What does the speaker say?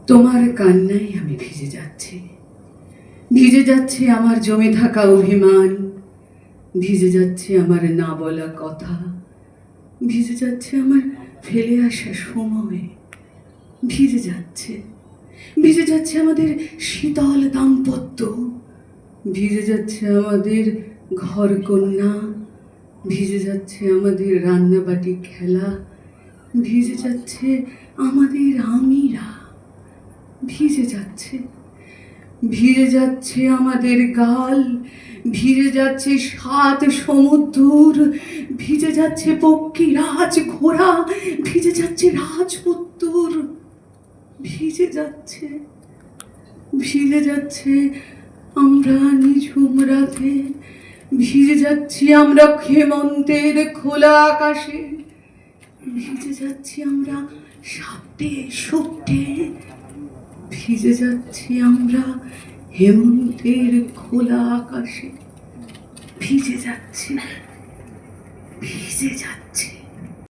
তোমার কান্নায় আমি ভিজে যাচ্ছি, ভিজে যাচ্ছে আমার জমে থাকা অভিমান, ভিজে যাচ্ছে আমার না বলা কথা, ভিজে যাচ্ছে আমার ফেলে আসা সময়, ভিজে যাচ্ছে, ভিজে যাচ্ছে আমাদের শীতল দাম্পত্য, ভিজে যাচ্ছে আমাদের ঘর কন্যা, ভিজে যাচ্ছে আমাদের রান্নাবাটি খেলা, ভিজে যাচ্ছে আমাদের আমিরা, ভিজে যাচ্ছে, ভিজে যাচ্ছে আমাদের গাল, ভিজে যাচ্ছে 7 সমুদ্র, ভিজে যাচ্ছে পক্ষী রাজ ঘোড়া, ভিজে যাচ্ছে রাজপুত্তর, ভিজে যাচ্ছে, ভিজে যাচ্ছে আমরা নিঝুম রাতে, ভিজে যাচ্ছি আমরা হেমন্তের খোলা আকাশে, ভিজে যাচ্ছি আমরা সাপটে সুপটে, ভিজে যাচ্ছি আমরা হেমন্তের খোলা আকাশে, ভিজে যাচ্ছি, ভিজে যাচ্ছি।